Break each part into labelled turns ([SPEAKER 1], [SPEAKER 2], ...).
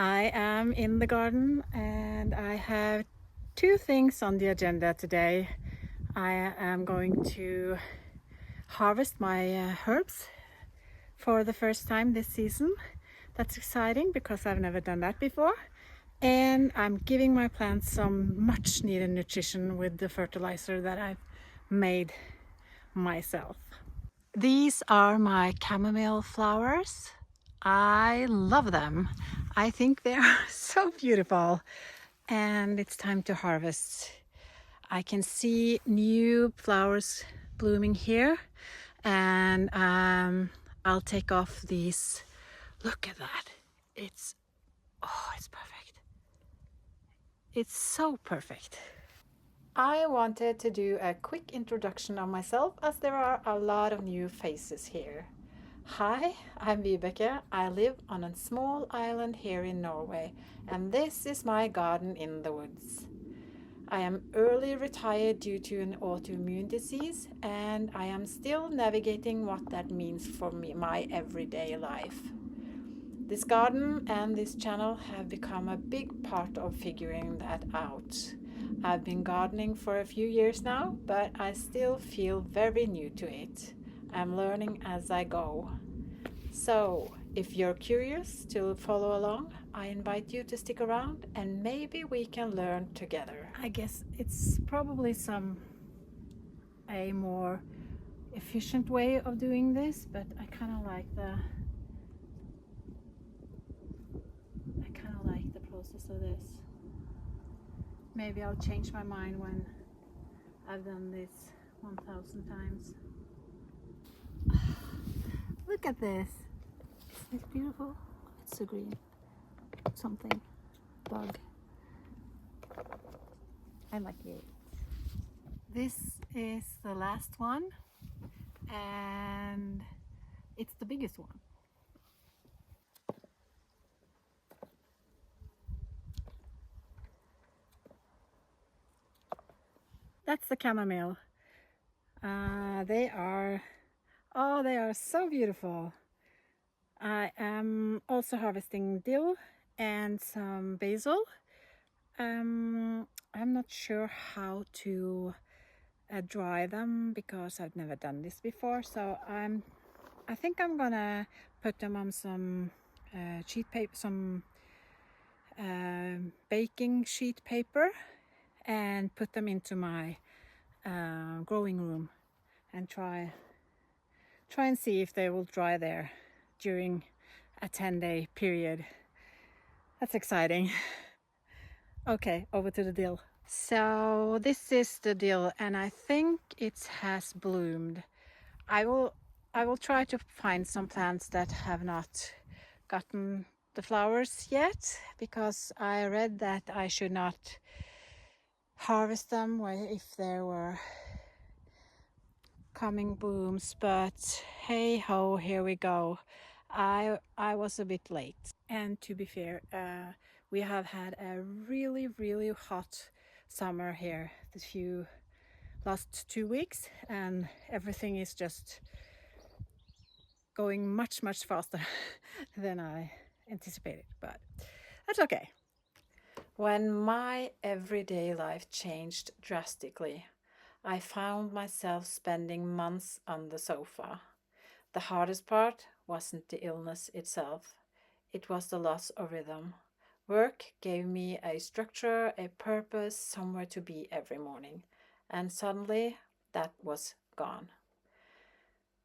[SPEAKER 1] I am in the garden and I have two things on the agenda today. I am going to harvest my herbs for the first time this season. That's exciting because I've never done that before. And I'm giving my plants some much needed nutrition with the fertilizer that I've made myself. These are my chamomile flowers. I love them. I think they are so beautiful. And it's time to harvest. I can see new flowers blooming here, and I'll take off these. Look at that. It's perfect. It's so perfect. I wanted to do a quick introduction of myself as there are a lot of new faces here. Hi, I'm Vibeke. I live on a small island here in Norway, and this is my garden in the woods. I am early retired due to an autoimmune disease, and I am still navigating what that means for me, my everyday life. This garden and this channel have become a big part of figuring that out. I've been gardening for a few years now, but I still feel very new to it. I'm learning as I go. So, if you're curious to follow along, I invite you to stick around and maybe we can learn together. I guess it's probably a more efficient way of doing this, but I kind of like the process of this. Maybe I'll change my mind when I've done this 1,000 times. Look at this. Isn't it beautiful? It's so green. Something. Bug. I like it. This is the last one, and it's the biggest one. That's the chamomile. They are so beautiful. I am also harvesting dill and some basil. I'm not sure how to dry them because I've never done this before. So I think I'm gonna put them on some sheet paper, some baking sheet paper, and put them into my growing room and try and see if they will dry there during a 10-day period. That's exciting. Okay, over to the dill. So this is the dill, and I think it has bloomed. I will try to find some plants that have not gotten the flowers yet, because I read that I should not harvest them if there were coming blooms, but hey ho, here we go. I was a bit late, and to be fair, we have had a really hot summer here the last 2 weeks, and everything is just going much faster than I anticipated, but that's okay. When my everyday life changed drastically, I found myself spending months on the sofa. The hardest part wasn't the illness itself, it was the loss of rhythm. Work gave me a structure, a purpose, somewhere to be every morning, and suddenly that was gone.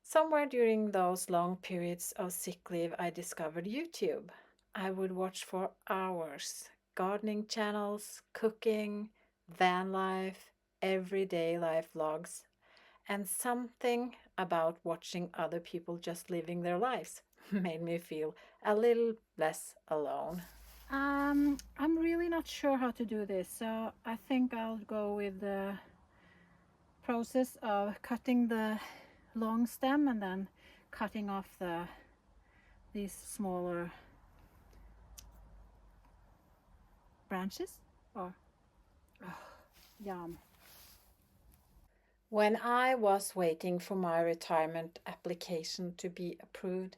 [SPEAKER 1] Somewhere during those long periods of sick leave, I discovered YouTube. I would watch for hours gardening channels, cooking, van life, everyday life vlogs, and something about watching other people just living their lives made me feel a little less alone. I'm really not sure how to do this, so I think I'll go with the process of cutting the long stem and then cutting off these smaller branches. Or yum. When I was waiting for my retirement application to be approved,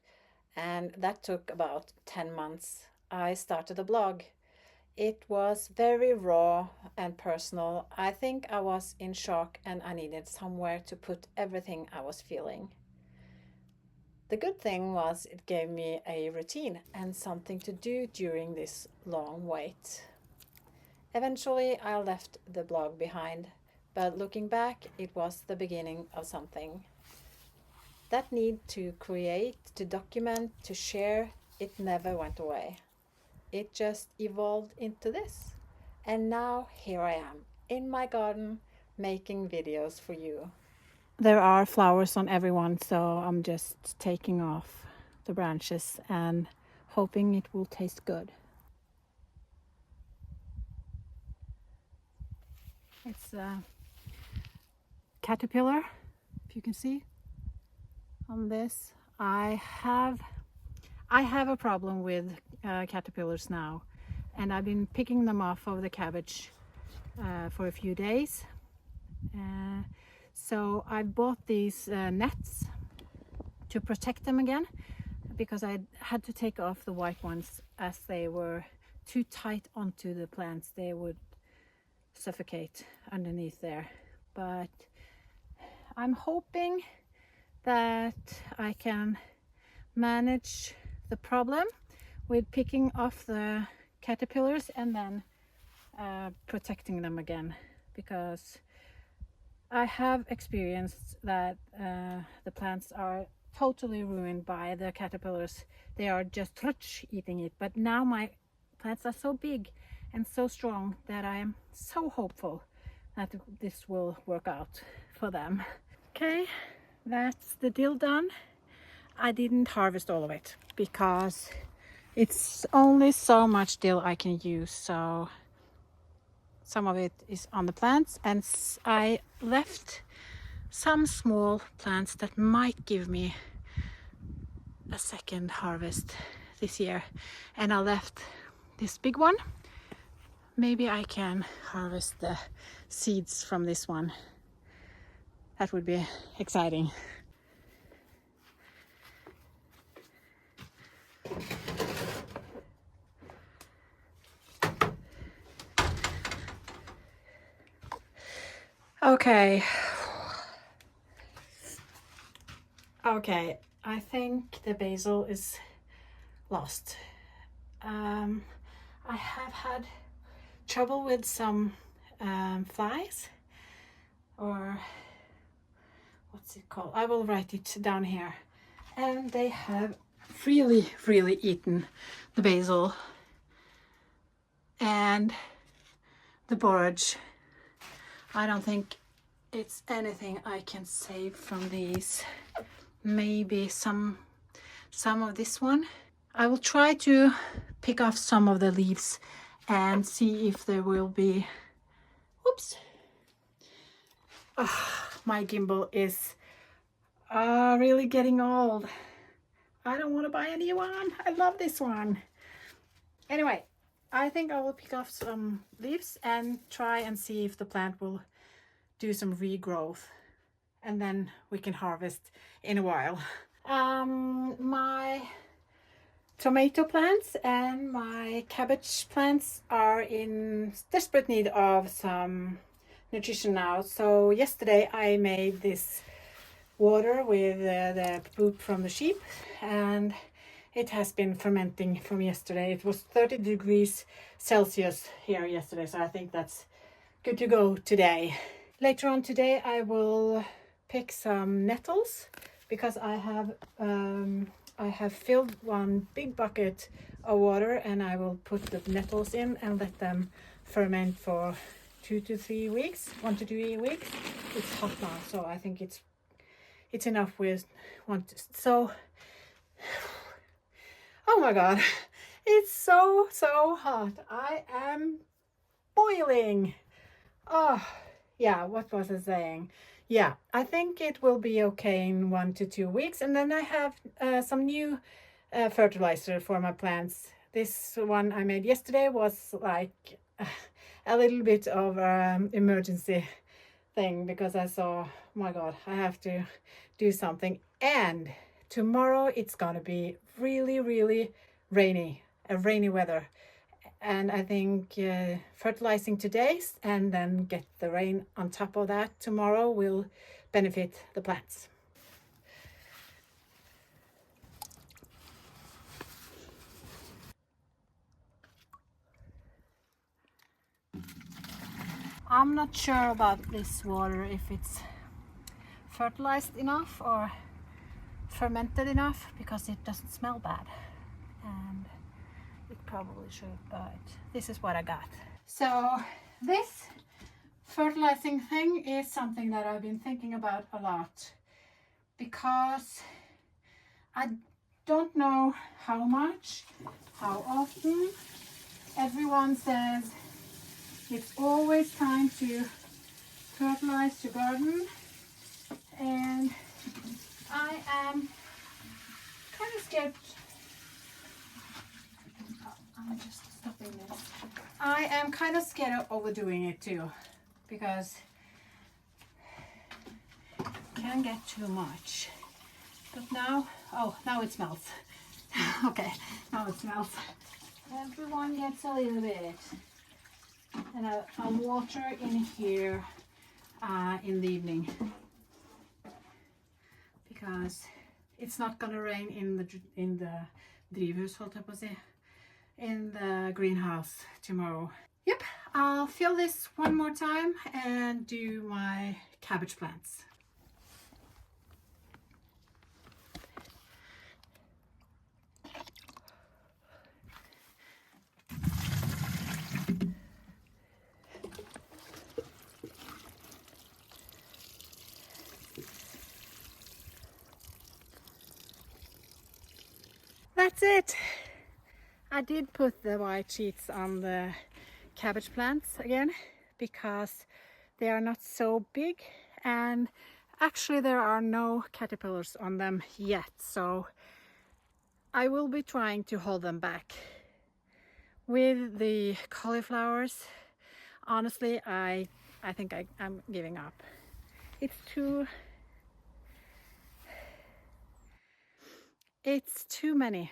[SPEAKER 1] and that took about 10 months, I started a blog. It was very raw and personal. I think I was in shock and I needed somewhere to put everything I was feeling. The good thing was it gave me a routine and something to do during this long wait. Eventually, I left the blog behind, but looking back, it was the beginning of something. That need to create, to document, to share, it never went away. It just evolved into this. And now here I am in my garden making videos for you. There are flowers on everyone, so I'm just taking off the branches and hoping it will taste good. It's a caterpillar, if you can see on this. I have a problem with caterpillars now, and I've been picking them off of the cabbage for a few days. So I bought these nets to protect them again, because I had to take off the white ones as they were too tight onto the plants. They would suffocate underneath there. But I'm hoping that I can manage the problem with picking off the caterpillars and then protecting them again, because I have experienced that the plants are totally ruined by the caterpillars. They are just eating it. But now my plants are so big and so strong that I am so hopeful that this will work out for them. Okay, that's the dill done. I didn't harvest all of it because it's only so much dill I can use, so some of it is on the plants, and I left some small plants that might give me a second harvest this year, and I left this big one. Maybe I can harvest the seeds from this one. That would be exciting. Okay, I think the basil is lost. I have had trouble with some flies, or what's it called? I will write it down here. And they have really eaten the basil and the borage. I don't think it's anything I can save from these. Maybe some of this one. I will try to pick off some of the leaves and see if there will be. Oops. My gimbal is really getting old. I don't want to buy a new one. I love this one. Anyway, I think I will pick off some leaves and try and see if the plant will do some regrowth, and then we can harvest in a while. My tomato plants and my cabbage plants are in desperate need of some nutrition now. So yesterday I made this water with the poop from the sheep, and it has been fermenting from yesterday. It was 30 degrees Celsius here yesterday, so I think that's good to go today. Later on today I will pick some nettles, because I have filled one big bucket of water, and I will put the nettles in and let them ferment for 2 to 3 weeks, 1 to 2 weeks. It's hot now, so I think it's enough with one. So, oh my god, it's so hot. I am boiling. Oh yeah, what was I saying? Yeah, I think it will be okay in 1 to 2 weeks, and then I have some new fertilizer for my plants. This one I made yesterday was like a little bit of emergency thing, because I saw, oh my god, I have to do something. And tomorrow it's gonna be really rainy, a rainy weather. And I think fertilizing today and then get the rain on top of that tomorrow will benefit the plants. I'm not sure about this water, if it's fertilized enough or fermented enough, because it doesn't smell bad, and it probably should, but this is what I got. So this fertilizing thing is something that I've been thinking about a lot, because I don't know how much, how often. Everyone says it's always time to fertilize your garden, and I am kind of scared. I'm just stopping this. I am kind of scared of overdoing it too, because it can get too much. But now, oh, now it smells. Okay, now it smells. Everyone gets a little bit. And I'll water in here in the evening, because it's not gonna rain in the drivhus, holdt jeg på å si, in the greenhouse tomorrow. Yep, I'll fill this one more time and do my cabbage plants. That's it. I did put the white sheets on the cabbage plants again, because they are not so big, and actually there are no caterpillars on them yet, so I will be trying to hold them back. With the cauliflowers, honestly, I think I'm giving up. It's too many.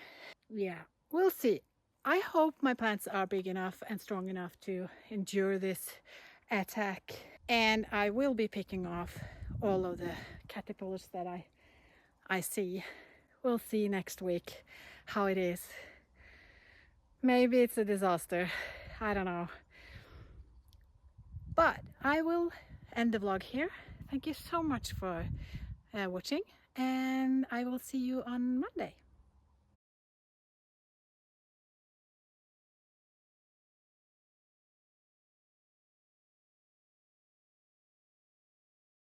[SPEAKER 1] Yeah, we'll see. I hope my plants are big enough and strong enough to endure this attack, and I will be picking off all of the caterpillars that I see. We'll see next week how it is. Maybe it's a disaster, I don't know. But I will end the vlog here. Thank you so much for watching, and I will see you on Monday.